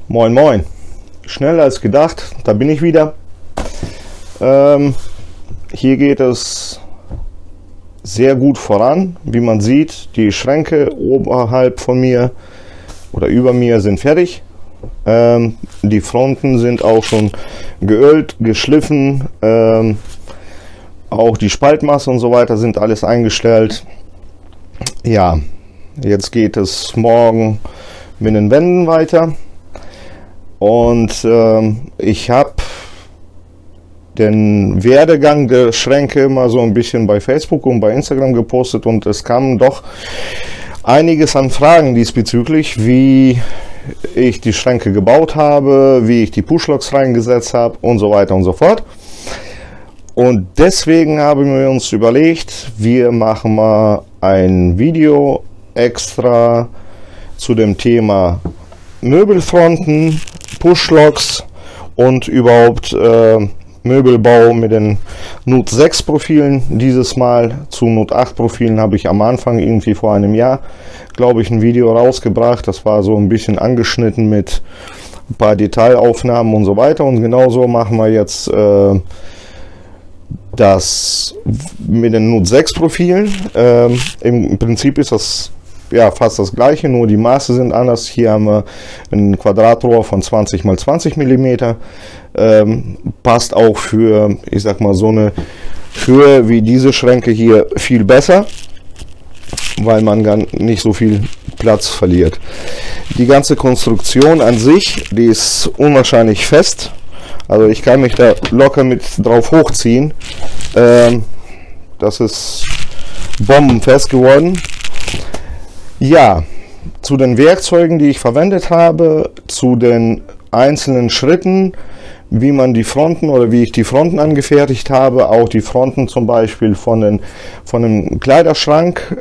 Moin moin, schneller als gedacht, da bin ich wieder. Hier geht es sehr gut voran, wie man sieht. Die Schränke oberhalb von mir oder über mir sind fertig. Die Fronten sind auch schon geölt, geschliffen. Auch die Spaltmasse und so weiter sind alles eingestellt. Ja, jetzt geht es morgen mit den Wänden weiter. Und ich habe den Werdegang der Schränke mal so ein bisschen bei Facebook und bei Instagram gepostet und es kam doch einiges an Fragen diesbezüglich, wie ich die Schränke gebaut habe, wie ich die Pushlocks reingesetzt habe und so weiter und so fort. Und deswegen haben wir uns überlegt, wir machen mal ein Video extra zu dem Thema Möbelfronten, Pushlocks und überhaupt Möbelbau mit den Note 6 Profilen. Dieses Mal zu Note 8 Profilen habe ich am Anfang irgendwie vor einem Jahr, glaube ich, ein Video rausgebracht. Das war so ein bisschen angeschnitten mit ein paar Detailaufnahmen und so weiter. Und genauso machen wir jetzt das mit den Note 6 Profilen. Im Prinzip ist das ja fast das gleiche, nur die Maße sind anders. Hier haben wir ein Quadratrohr von 20 x 20 mm. Passt auch für, ich sag mal, so eine Höhe wie diese Schränke hier viel besser, weil man gar nicht so viel Platz verliert. Die ganze Konstruktion an sich, die ist unwahrscheinlich fest. Also ich kann mich da locker mit drauf hochziehen. Das ist bombenfest geworden. Ja, zu den Werkzeugen, die ich verwendet habe, zu den einzelnen Schritten, wie man die Fronten oder wie ich die Fronten angefertigt habe, auch die Fronten zum Beispiel von dem Kleiderschrank,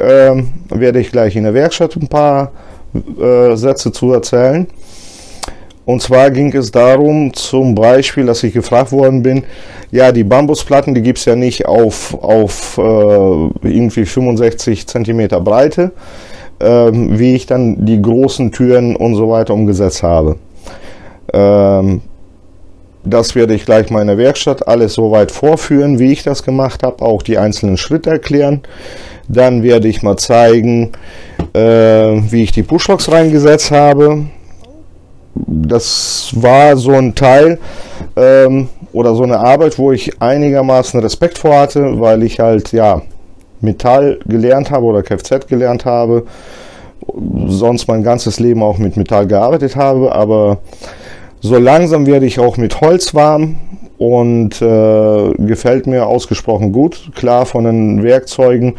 werde ich gleich in der Werkstatt ein paar Sätze zu erzählen. Und zwar ging es darum, zum Beispiel, dass ich gefragt worden bin, ja, die Bambusplatten, die gibt es ja nicht auf irgendwie 65 cm Breite, wie ich dann die großen Türen und so weiter umgesetzt habe. Das werde ich gleich mal in der Werkstatt alles soweit vorführen, wie ich das gemacht habe, auch die einzelnen Schritte erklären. Dann werde ich mal zeigen, wie ich die Pushlocks reingesetzt habe. Das war so ein Teil oder so eine Arbeit, wo ich einigermaßen Respekt vor hatte, weil ich halt ja Metall gelernt habe oder Kfz gelernt habe, sonst mein ganzes Leben auch mit Metall gearbeitet habe, aber so langsam werde ich auch mit Holz warm und gefällt mir ausgesprochen gut. Klar, von den Werkzeugen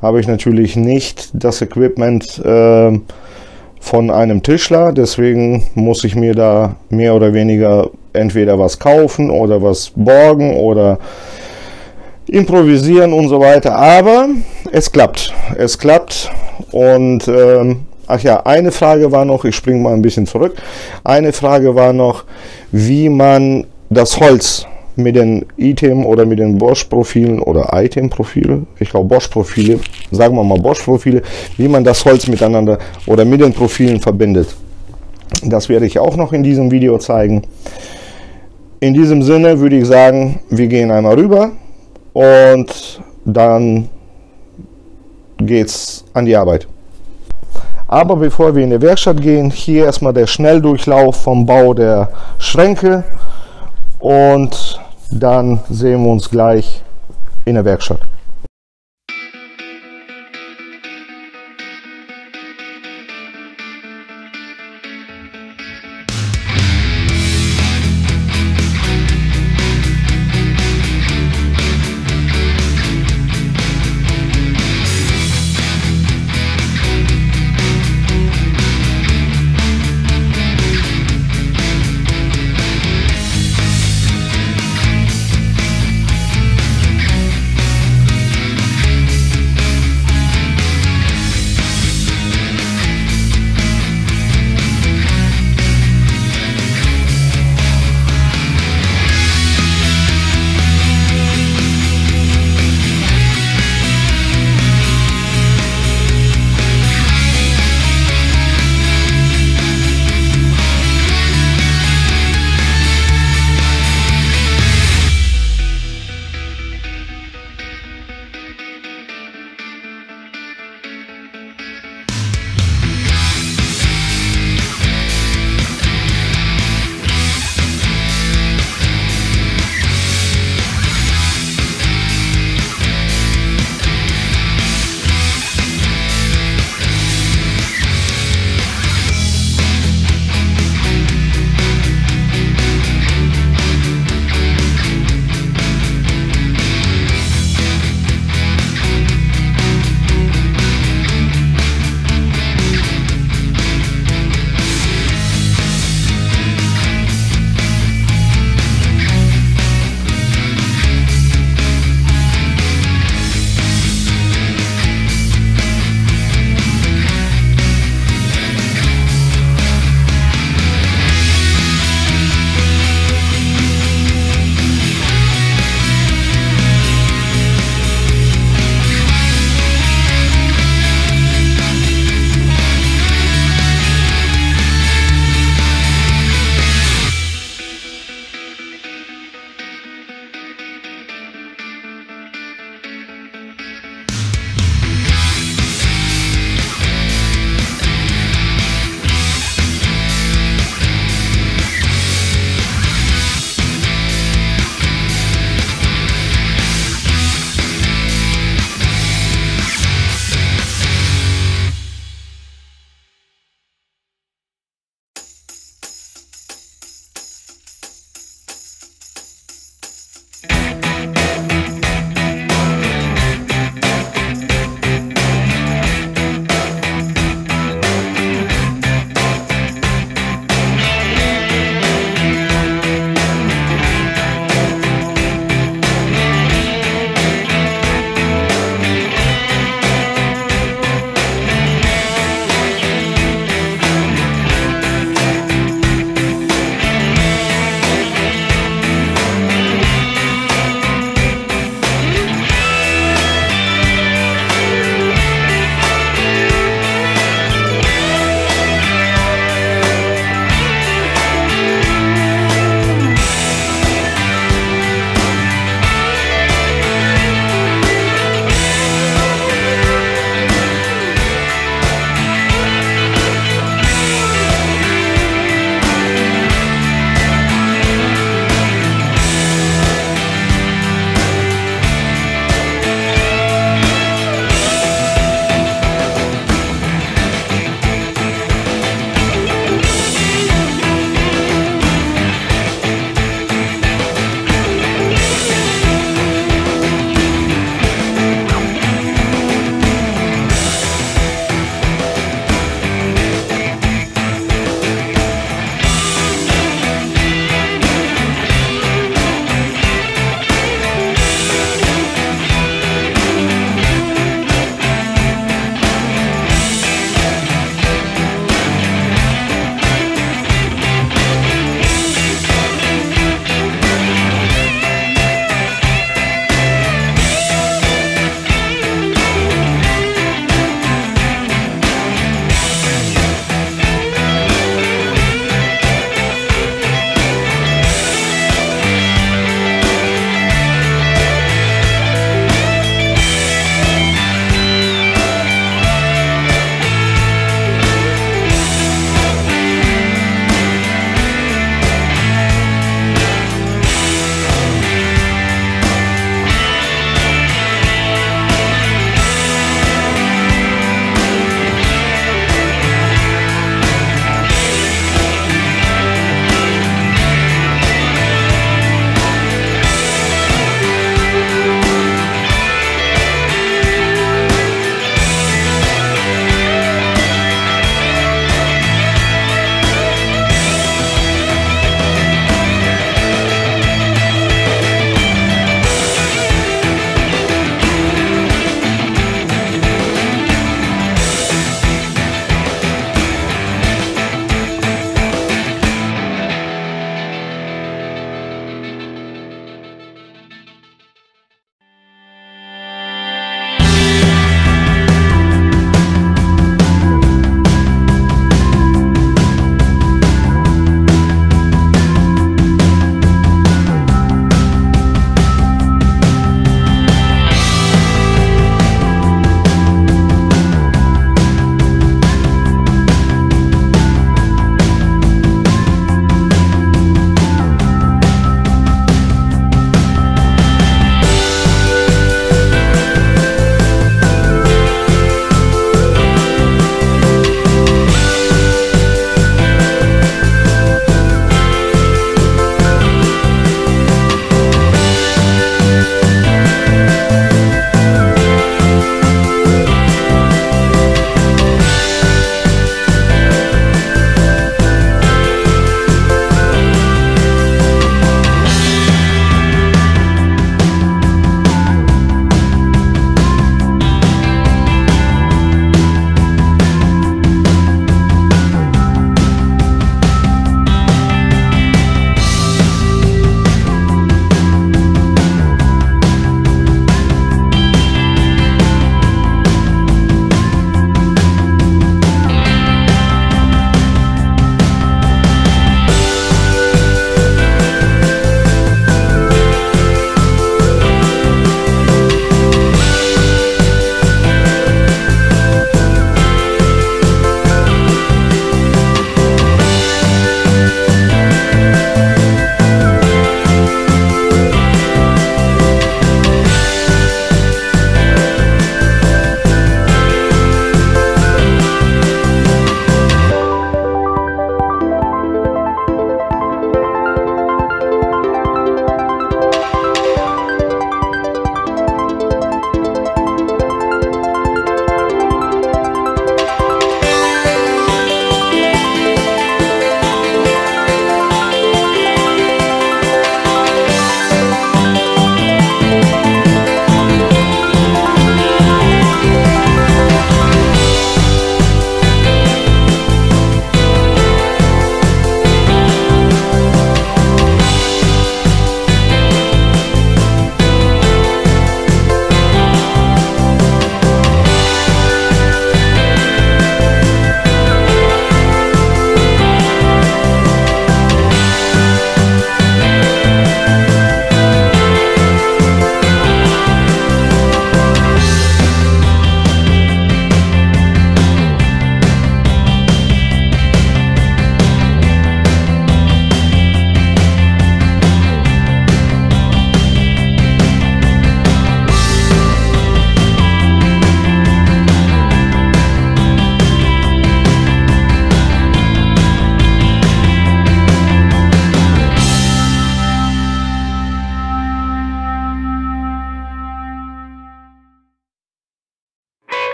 habe ich natürlich nicht das Equipment von einem Tischler, deswegen muss ich mir da mehr oder weniger entweder was kaufen oder was borgen oder improvisieren und so weiter, aber es klappt und ach ja, eine Frage war noch, ich springe mal ein bisschen zurück, eine Frage war noch, wie man das Holz mit den Item oder mit den Bosch-Profilen oder Item-Profile, ich glaube Bosch-Profile, sagen wir mal Bosch-Profile, wie man das Holz miteinander oder mit den Profilen verbindet. Das werde ich auch noch in diesem Video zeigen. In diesem Sinne würde ich sagen, wir gehen einmal rüber und dann geht's an die Arbeit. Aber bevor wir in die Werkstatt gehen, hier erstmal der Schnelldurchlauf vom Bau der Schränke und dann sehen wir uns gleich in der Werkstatt.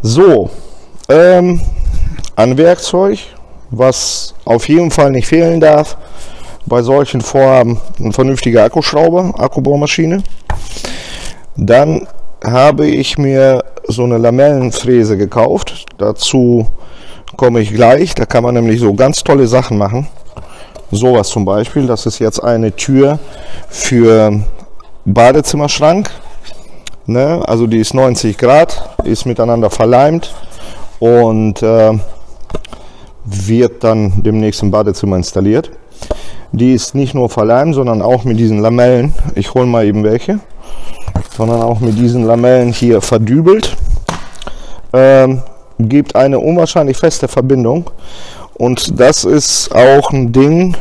So, an Werkzeug, was auf jeden Fall nicht fehlen darf bei solchen Vorhaben, ein vernünftiger Akkuschrauber, Akkubohrmaschine. Dann habe ich mir so eine Lamellenfräse gekauft. Dazu komme ich gleich. Da kann man nämlich so ganz tolle Sachen machen. Sowas zum Beispiel. Das ist jetzt eine Tür für Badezimmerschrank. Ne? Also die ist 90 Grad, ist miteinander verleimt und wird dann demnächst im Badezimmer installiert. Die ist nicht nur verleimt, sondern auch mit diesen Lamellen, ich hole mal eben welche, sondern auch mit diesen Lamellen hier verdübelt. Gibt eine unwahrscheinlich feste Verbindung und das ist auch ein Ding,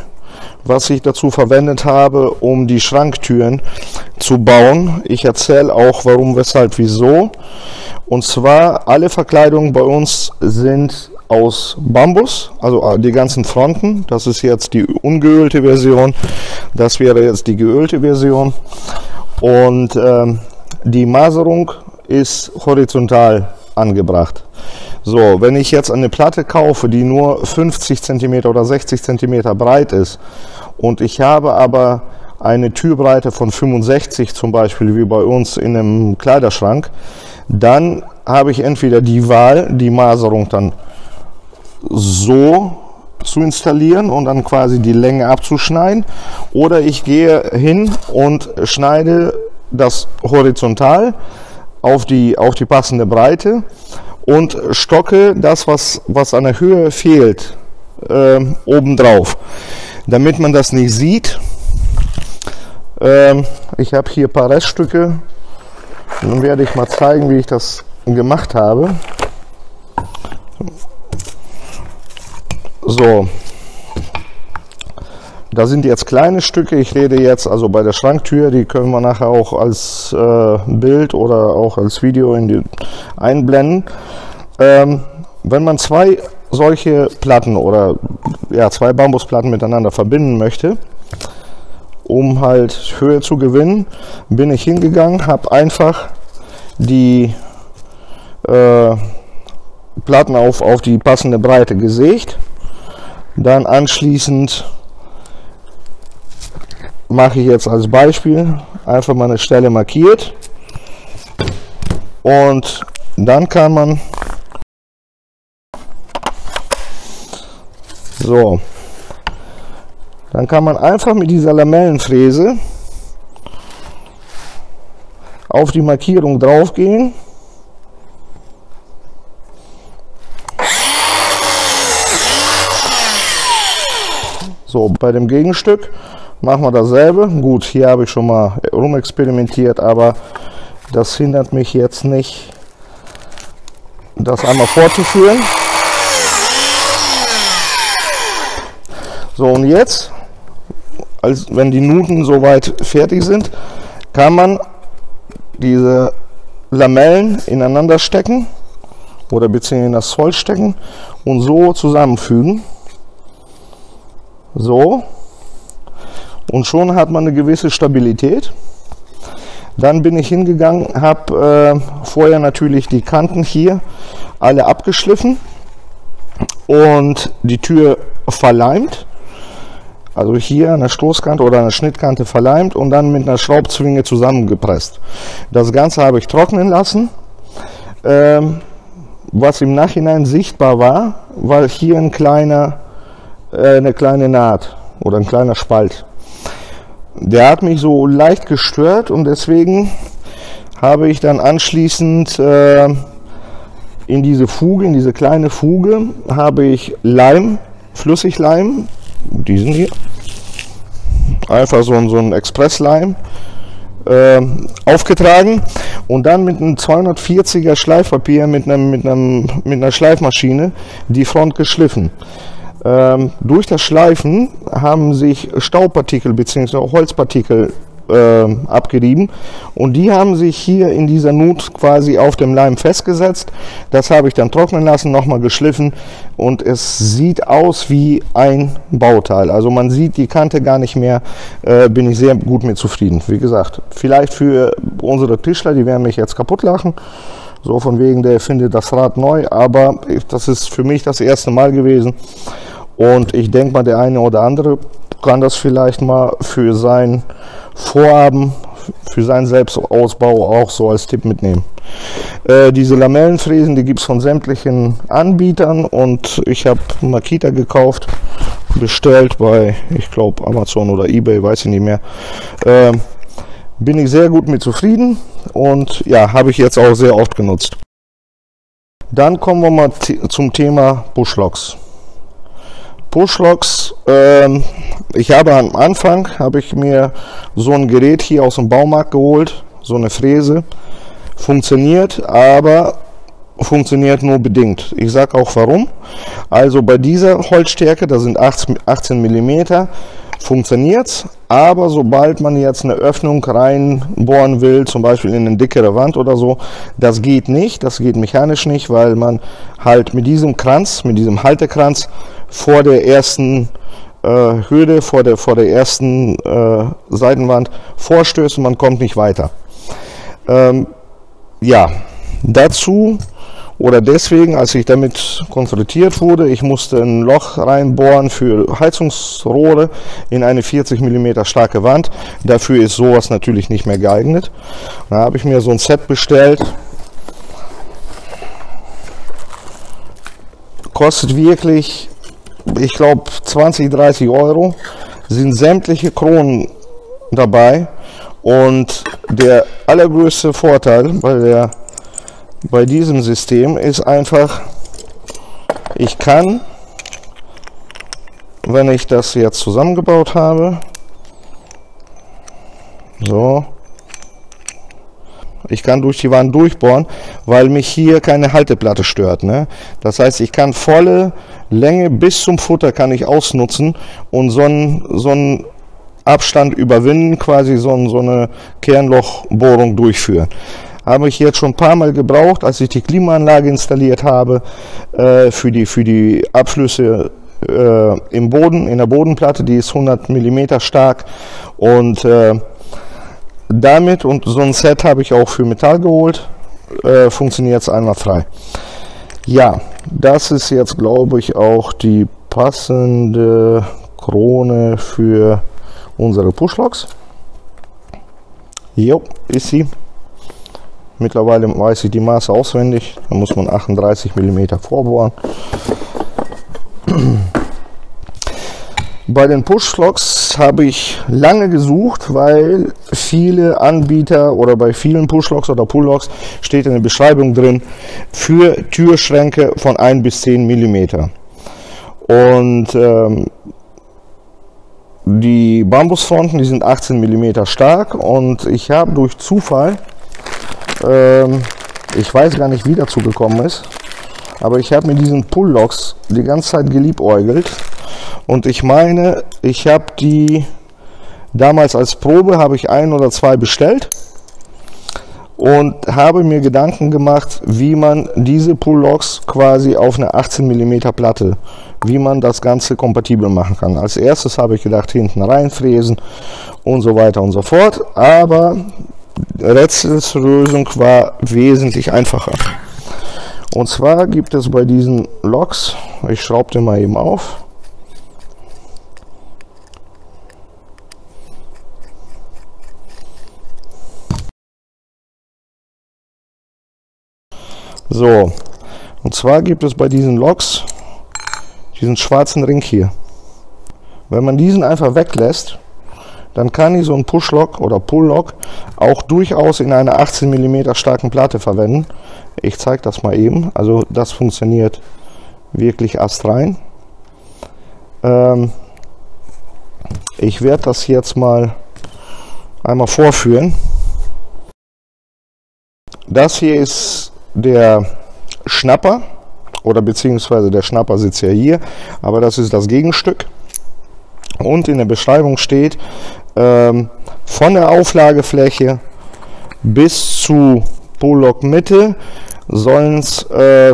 was ich dazu verwendet habe, um die Schranktüren zu bauen. Ich erzähle auch warum, weshalb, wieso. Und zwar alle Verkleidungen bei uns sind aus Bambus, also die ganzen Fronten. Das ist jetzt die ungeölte Version, das wäre jetzt die geölte Version. Und die Maserung ist horizontal angebracht. So, wenn ich jetzt eine Platte kaufe, die nur 50 cm oder 60 cm breit ist und ich habe aber eine Türbreite von 65 zum Beispiel, wie bei uns in einem Kleiderschrank, dann habe ich entweder die Wahl, die Maserung dann so zu installieren und dann quasi die Länge abzuschneiden, oder ich gehe hin und schneide das horizontal auf die passende Breite und stocke das, was an der Höhe fehlt, obendrauf, damit man das nicht sieht. Ich habe hier ein paar Reststücke, dann werde ich mal zeigen, wie ich das gemacht habe. So, da sind jetzt kleine Stücke, ich rede jetzt also bei der Schranktür, die können wir nachher auch als Bild oder auch als Video einblenden. Wenn man zwei solche Platten oder ja, zwei Bambusplatten miteinander verbinden möchte, um halt Höhe zu gewinnen, bin ich hingegangen, habe einfach die Platten auf die passende Breite gesägt. Dann anschließend mache ich jetzt als Beispiel einfach mal eine Stelle markiert und dann kann man einfach mit dieser Lamellenfräse auf die Markierung drauf gehen . So, bei dem Gegenstück machen wir dasselbe. Gut, hier habe ich schon mal rumexperimentiert, aber das hindert mich jetzt nicht, das einmal fortzuführen. So, und jetzt, wenn die Nuten soweit fertig sind, kann man diese Lamellen ineinander stecken oder beziehungsweise in das Holz stecken und so zusammenfügen. So, und schon hat man eine gewisse Stabilität. Dann bin ich hingegangen, habe vorher natürlich die Kanten hier alle abgeschliffen und die Tür verleimt. Also hier an der Stoßkante oder an der Schnittkante verleimt und dann mit einer Schraubzwinge zusammengepresst. Das Ganze habe ich trocknen lassen. Was im Nachhinein sichtbar war, weil hier eine kleine Naht oder ein kleiner Spalt. Der hat mich so leicht gestört und deswegen habe ich dann anschließend in diese kleine Fuge, habe ich Leim, Flüssigleim, diesen hier, einfach so ein Expressleim aufgetragen und dann mit einem 240er Schleifpapier mit einer Schleifmaschine die Front geschliffen. Durch das Schleifen haben sich Staubpartikel bzw. Holzpartikel abgerieben und die haben sich hier in dieser Nut quasi auf dem Leim festgesetzt. Das habe ich dann trocknen lassen, nochmal geschliffen und es sieht aus wie ein Bauteil. Also man sieht die Kante gar nicht mehr, bin ich sehr gut mit zufrieden. Wie gesagt, vielleicht für unsere Tischler, die werden mich jetzt kaputt lachen, So von wegen, der findet das Rad neu, aber das ist für mich das erste Mal gewesen. Und ich denke mal, der eine oder andere kann das vielleicht mal für sein Vorhaben, für seinen Selbstausbau auch so als Tipp mitnehmen. Diese Lamellenfräsen, die gibt es von sämtlichen Anbietern und ich habe Makita gekauft, bestellt bei, ich glaube, Amazon oder eBay, weiß ich nicht mehr. Bin ich sehr gut mit zufrieden und ja, habe ich jetzt auch sehr oft genutzt. Dann kommen wir mal zum Thema Bushlogs. Bushlogs, ich habe am Anfang, mir so ein Gerät hier aus dem Baumarkt geholt, so eine Fräse, funktioniert, aber funktioniert nur bedingt. Ich sage auch warum. Also bei dieser Holzstärke, da sind 18 mm, funktioniert, aber sobald man jetzt eine Öffnung reinbohren will, zum Beispiel in eine dickere Wand oder so, das geht nicht, das geht mechanisch nicht, weil man halt mit diesem Kranz, mit diesem Haltekranz vor der ersten Hürde, vor der ersten Seitenwand vorstößt und man kommt nicht weiter. Ja, dazu oder deswegen, als ich damit konfrontiert wurde, ich musste ein Loch reinbohren für Heizungsrohre in eine 40 mm starke Wand. Dafür ist sowas natürlich nicht mehr geeignet. Da habe ich mir so ein Set bestellt. Kostet wirklich, ich glaube, 20, 30 Euro. Sind sämtliche Kronen dabei. Und der allergrößte Vorteil bei diesem System ist einfach, ich kann, wenn ich das jetzt zusammengebaut habe, so, ich kann durch die Wand durchbohren, weil mich hier keine Halteplatte stört, ne? Das heißt, ich kann volle Länge bis zum Futter kann ich ausnutzen und so einen Abstand überwinden, quasi so eine Kernlochbohrung durchführen. Habe ich jetzt schon ein paar Mal gebraucht, als ich die Klimaanlage installiert habe, für die Abschlüsse im Boden, in der Bodenplatte, die ist 100 mm stark und damit und so ein Set habe ich auch für Metall geholt, funktioniert es einwandfrei. Ja, das ist jetzt, glaube ich, auch die passende Krone für unsere Pushlogs. Jo, ist sie. Mittlerweile weiß ich die Maße auswendig. Da muss man 38 mm vorbohren. Bei den Pushlogs habe ich lange gesucht, weil viele Anbieter oder bei vielen Pushlogs oder Pulllogs steht in der Beschreibung drin für Türschränke von 1 bis 10 mm. Und die Bambusfronten, die sind 18 mm stark und ich habe durch Zufall, ich weiß gar nicht, wie dazu gekommen ist, aber ich habe mit diesen Pulllogs die ganze Zeit geliebäugelt und ich meine, ich habe die damals als Probe, habe ich 1 oder 2 bestellt und habe mir Gedanken gemacht, wie man diese Pulllogs quasi auf eine 18 mm Platte, wie man das Ganze kompatibel machen kann. Als erstes habe ich gedacht, hinten reinfräsen und so weiter und so fort, aber Rätselslösung war wesentlich einfacher. Und zwar gibt es bei diesen Logs, ich schraube den mal eben auf, so, und zwar gibt es bei diesen Logs diesen schwarzen Ring hier. Wenn man diesen einfach weglässt, dann kann ich so einen Pushlog oder Pulllog auch durchaus in einer 18 mm starken Platte verwenden. Ich zeige das mal eben. Also das funktioniert wirklich astrein. Ich werde das jetzt mal einmal vorführen. Das hier ist der Schnapper, oder beziehungsweise der Schnapper sitzt ja hier, aber das ist das Gegenstück. Und in der Beschreibung steht, von der Auflagefläche bis zu Pulllog Mitte sollen es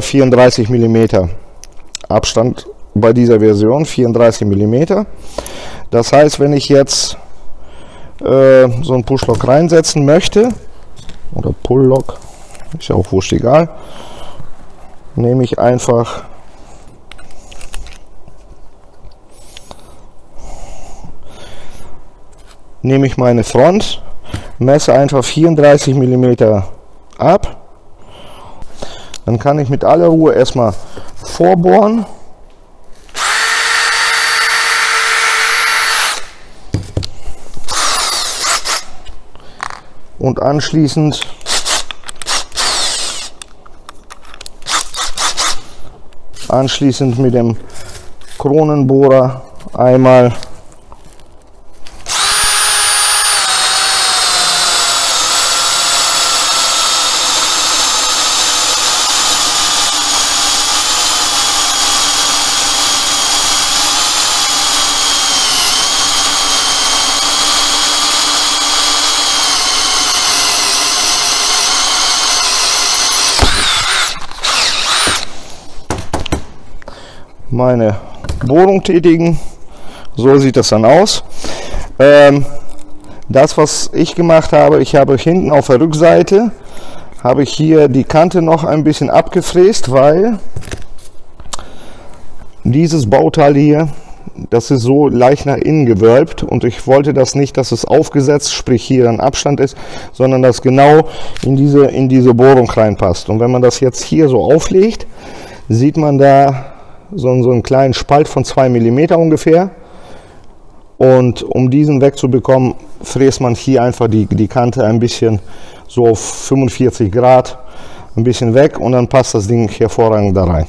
34 mm Abstand bei dieser Version, 34 mm. Das heißt, wenn ich jetzt so einen Pushlog reinsetzen möchte, oder Pulllog, ist ja auch wurscht egal, nehme ich einfach meine Front, messe einfach 34 mm ab. Dann kann ich mit aller Ruhe erstmal vorbohren. Und anschließend mit dem Kronenbohrer einmal meine Bohrung tätigen. So sieht das dann aus. Das, was ich gemacht habe, ich habe hinten auf der Rückseite habe ich hier die Kante noch ein bisschen abgefräst, weil dieses Bauteil hier, das ist so leicht nach innen gewölbt und ich wollte das nicht, dass es aufgesetzt, sprich hier ein Abstand ist, sondern dass genau in diese Bohrung reinpasst. Und wenn man das jetzt hier so auflegt, sieht man da so einen kleinen Spalt von 2 mm ungefähr. Und um diesen wegzubekommen, fräst man hier einfach die Kante ein bisschen so auf 45 Grad ein bisschen weg und dann passt das Ding hervorragend da rein.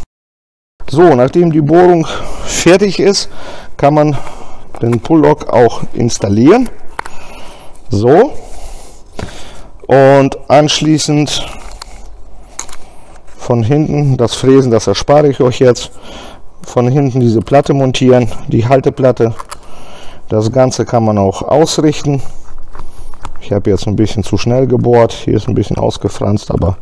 So, nachdem die Bohrung fertig ist, kann man den Pull-Lock auch installieren. So. Und anschließend von hinten das Fräsen, das erspare ich euch jetzt. Von hinten diese Platte montieren, die Halteplatte. Das Ganze kann man auch ausrichten. Ich habe jetzt ein bisschen zu schnell gebohrt. Hier ist ein bisschen ausgefranst, aber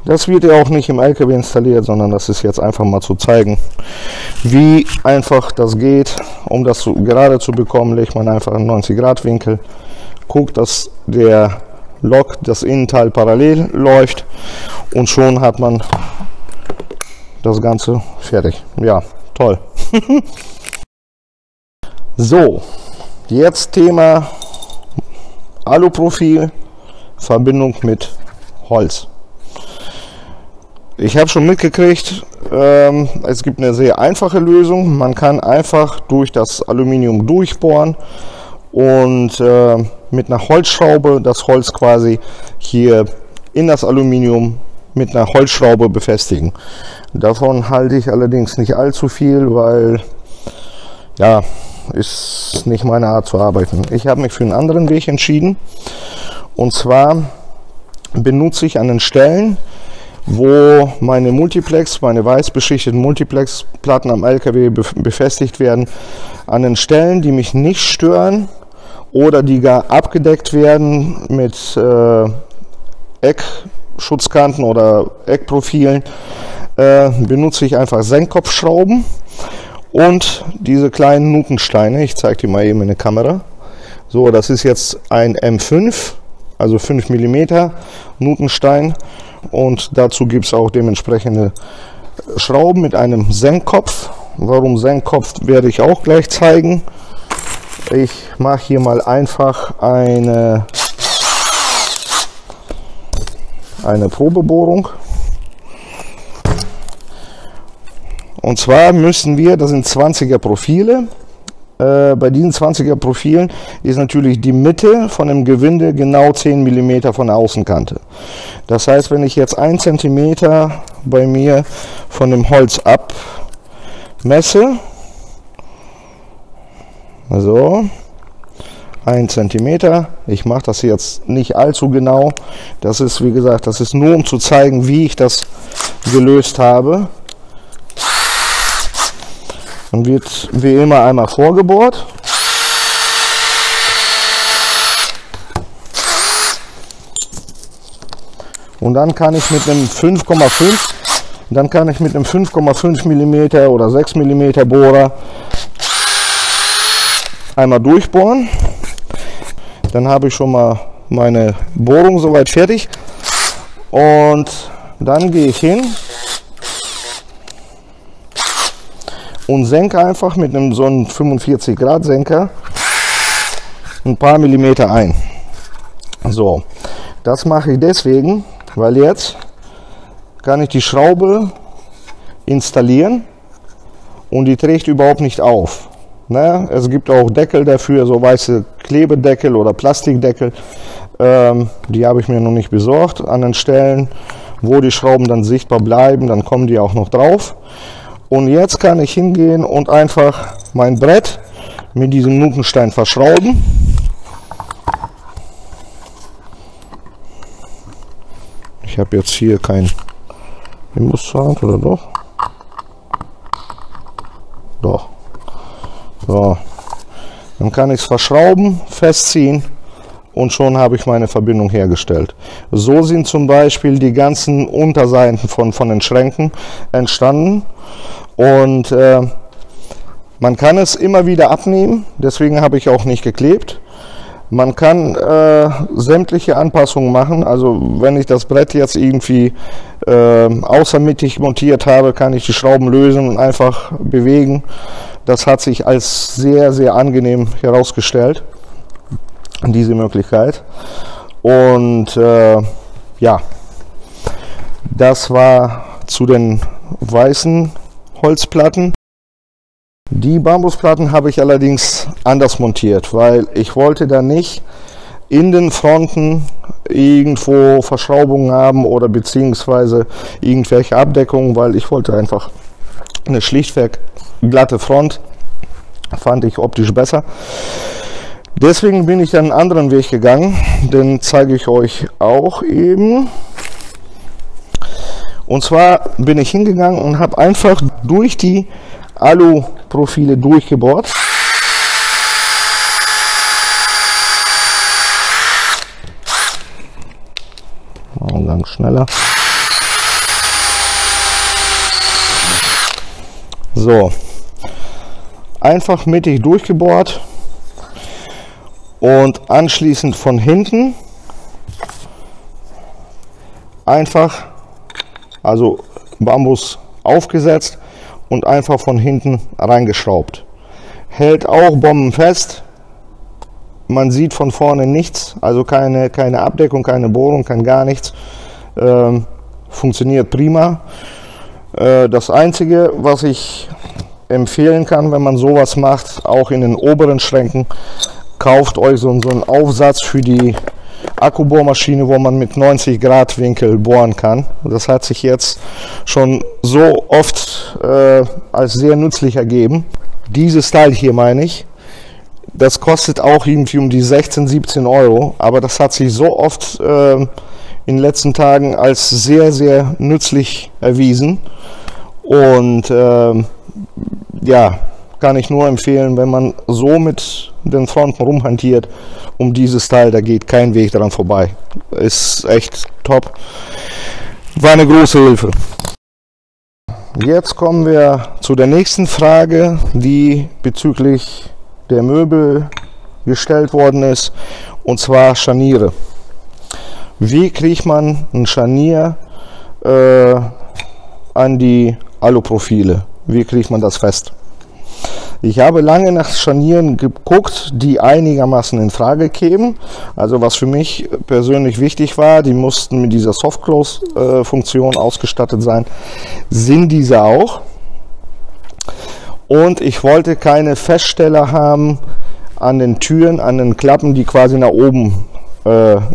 das wird ja auch nicht im LKW installiert, sondern das ist jetzt einfach mal zu zeigen, wie einfach das geht. Um das gerade zu bekommen, legt man einfach einen 90 Grad Winkel. Guckt, dass der Lok, das Innenteil parallel läuft und schon hat man das Ganze fertig. Ja, toll. So, jetzt Thema Aluprofil, Verbindung mit Holz. Ich habe schon mitgekriegt, es gibt eine sehr einfache Lösung. Man kann einfach durch das Aluminium durchbohren und mit einer Holzschraube das Holz quasi hier in das Aluminium mit einer Holzschraube befestigen. Davon halte ich allerdings nicht allzu viel, weil ja, ist nicht meine Art zu arbeiten. Ich habe mich für einen anderen Weg entschieden, und zwar benutze ich an den Stellen, wo meine weiß beschichteten Multiplex-Platten am LKW befestigt werden, an den Stellen, die mich nicht stören oder die gar abgedeckt werden mit Eckschutzkanten oder Eckprofilen, benutze ich einfach Senkkopfschrauben und diese kleinen Nutensteine. Ich zeige die mal eben in der Kamera. So, das ist jetzt ein M5, also 5 mm Nutenstein, und dazu gibt es auch dementsprechende Schrauben mit einem Senkkopf. Warum Senkkopf, werde ich auch gleich zeigen. Ich mache hier mal einfach eine Probebohrung. Und zwar müssen wir, das sind 20er Profile. Bei diesen 20er Profilen ist natürlich die Mitte von dem Gewinde genau 10 mm von der Außenkante. Das heißt, wenn ich jetzt 1 cm bei mir von dem Holz abmesse, so 1 cm, ich mache das jetzt nicht allzu genau, das ist, wie gesagt, das ist nur um zu zeigen, wie ich das gelöst habe. Dann wird wie immer einmal vorgebohrt. Und dann kann ich mit einem 5,5 mm oder 6 mm Bohrer einmal durchbohren. Dann habe ich schon mal meine Bohrung soweit fertig. Und dann gehe ich hin und senke einfach mit einem so einem 45 Grad Senker ein paar Millimeter ein. So, das mache ich deswegen, weil jetzt kann ich die Schraube installieren und die trägt überhaupt nicht auf. Ne? Es gibt auch Deckel dafür, so weiße Klebedeckel oder Plastikdeckel. Die habe ich mir noch nicht besorgt. An den Stellen, wo die Schrauben dann sichtbar bleiben, dann kommen die auch noch drauf. Und jetzt kann ich hingehen und einfach mein Brett mit diesem Nutenstein verschrauben. Ich habe jetzt hier kein Imbusshand, oder doch? Doch. So. Dann kann ich es verschrauben, festziehen und schon habe ich meine Verbindung hergestellt. So sind zum Beispiel die ganzen Unterseiten von den Schränken entstanden. Und man kann es immer wieder abnehmen, deswegen habe ich auch nicht geklebt. Man kann sämtliche Anpassungen machen, also wenn ich das Brett jetzt irgendwie außermittig montiert habe, kann ich die Schrauben lösen und einfach bewegen. Das hat sich als sehr, sehr angenehm herausgestellt, diese Möglichkeit. Und ja, das war zu den weißen Holzplatten. Die Bambusplatten habe ich allerdings anders montiert, weil ich wollte da nicht in den Fronten irgendwo Verschraubungen haben oder beziehungsweise irgendwelche Abdeckungen, weil ich wollte einfach eine schlichtweg glatte Front, fand ich optisch besser. Deswegen bin ich einen anderen Weg gegangen, den zeige ich euch auch eben. Und zwar bin ich hingegangen und habe einfach durch die Aluprofile durchgebohrt. Und dann schneller. So, einfach mittig durchgebohrt und anschließend von hinten einfach, also Bambus aufgesetzt und einfach von hinten reingeschraubt. Hält auch bombenfest. Man sieht von vorne nichts, also keine Abdeckung, keine Bohrung, kein gar nichts. Funktioniert prima. Das Einzige, was ich empfehlen kann, wenn man sowas macht, auch in den oberen Schränken, kauft euch so einen Aufsatz für die Akkubohrmaschine, wo man mit 90 Grad Winkel bohren kann. Das hat sich jetzt schon so oft als sehr nützlich ergeben. Dieses Teil hier meine ich, das kostet auch irgendwie um die 16, 17 Euro, aber das hat sich so oft in den letzten Tagen als sehr, sehr nützlich erwiesen. Und ja, kann ich nur empfehlen, wenn man so mit den Fronten rumhantiert, um dieses Teil, da geht kein Weg daran vorbei. Ist echt top. War eine große Hilfe. Jetzt kommen wir zu der nächsten Frage, die bezüglich der Möbel gestellt worden ist, und zwar Scharniere. Wie kriegt man ein Scharnier an die Aluprofile? Wie kriegt man das fest? Ich habe lange nach Scharnieren geguckt, die einigermaßen in Frage kämen. Also was für mich persönlich wichtig war, die mussten mit dieser Soft-Close-Funktion ausgestattet sein. Sind diese auch. Und ich wollte keine Feststeller haben an den Türen, an den Klappen, die quasi nach oben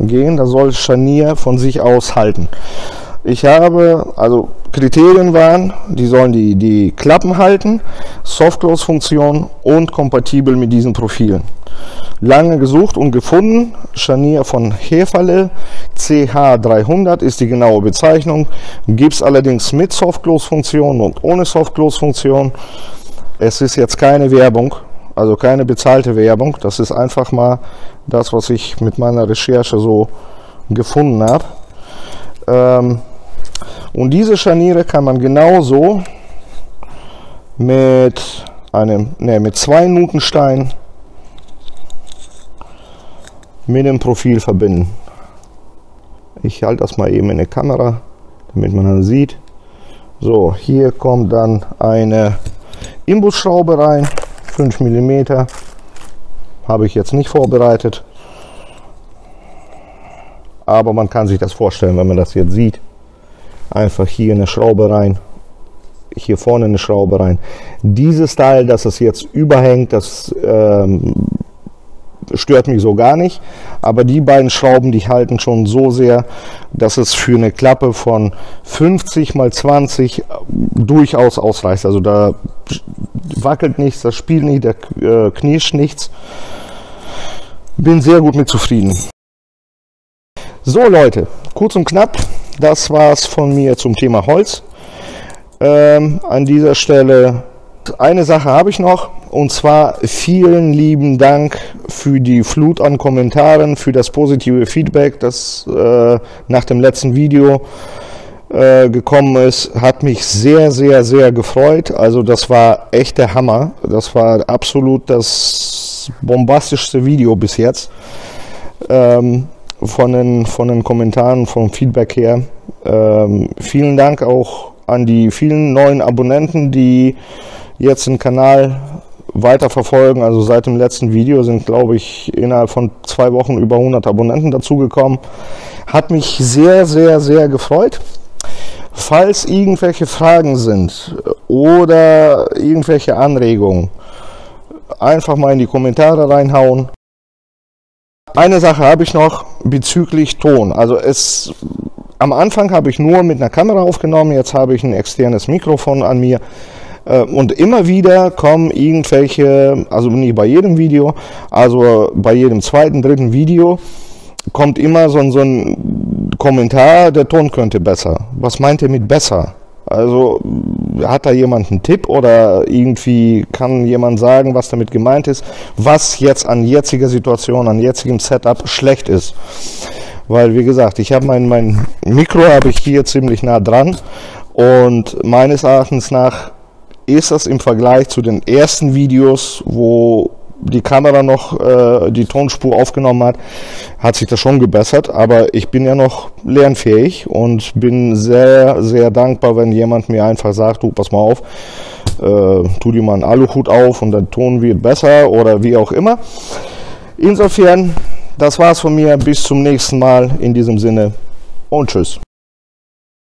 gehen. Da soll Scharnier von sich aus halten. Ich habe, also Kriterien waren, die sollen die Klappen halten, Soft-Close-Funktion und kompatibel mit diesen Profilen. Lange gesucht und gefunden, Scharnier von Heferle, CH300 ist die genaue Bezeichnung, gibt es allerdings mit Soft-Close-Funktion und ohne Soft-Close-Funktion. Es ist jetzt keine Werbung, also keine bezahlte Werbung, das ist einfach mal das, was ich mit meiner Recherche so gefunden habe. Und diese Scharniere kann man genauso mit zwei Nutensteinen mit dem Profil verbinden. Ich halte das mal eben in die Kamera, damit man dann sieht. So, hier kommt dann eine Imbusschraube rein, 5 mm. Habe ich jetzt nicht vorbereitet. Aber man kann sich das vorstellen, wenn man das jetzt sieht. Einfach hier eine Schraube rein. Hier vorne eine Schraube rein. Dieses Teil, das es jetzt überhängt, das stört mich so gar nicht. Aber die beiden Schrauben, die halten schon so sehr, dass es für eine Klappe von 50 x 20 durchaus ausreicht. Also da wackelt nichts, das spielt nicht, da knirscht nichts. Bin sehr gut mit zufrieden. So Leute, kurz und knapp, das war's von mir zum Thema Holz. An dieser Stelle eine Sache habe ich noch, und zwar vielen lieben Dank für die Flut an Kommentaren, für das positive Feedback, das nach dem letzten Video gekommen ist. Hat mich sehr, sehr, sehr gefreut. Also das war echt der Hammer. Das war absolut das bombastischste Video bis jetzt. Von den Kommentaren, vom Feedback her. Vielen Dank auch an die vielen neuen Abonnenten, die jetzt den Kanal weiter verfolgen. Also seit dem letzten Video sind, glaube ich, innerhalb von 2 Wochen über 100 Abonnenten dazugekommen. Hat mich sehr, sehr, sehr gefreut. Falls irgendwelche Fragen sind oder irgendwelche Anregungen, einfach mal in die Kommentare reinhauen. Eine Sache habe ich noch bezüglich Ton. Also am Anfang habe ich nur mit einer Kamera aufgenommen, jetzt habe ich ein externes Mikrofon an mir. Und immer wieder kommen irgendwelche, also nicht bei jedem Video, also bei jedem zweiten, dritten Video, kommt immer so ein Kommentar, der Ton könnte besser. Was meint ihr mit besser? Also hat da jemand einen Tipp oder irgendwie kann jemand sagen, was damit gemeint ist, was jetzt an jetziger Situation, an jetzigem Setup schlecht ist. Weil, wie gesagt, ich habe mein Mikro habe ich hier ziemlich nah dran und meines Erachtens nach ist das im Vergleich zu den ersten Videos, wo die Kamera noch die Tonspur aufgenommen hat sich das schon gebessert, aber ich bin ja noch lernfähig und bin sehr, sehr dankbar, wenn jemand mir einfach sagt, du, pass mal auf, tu dir mal einen Aluhut auf und der Ton wird besser oder wie auch immer. Insofern, das war's von mir, bis zum nächsten Mal, in diesem Sinne und tschüss.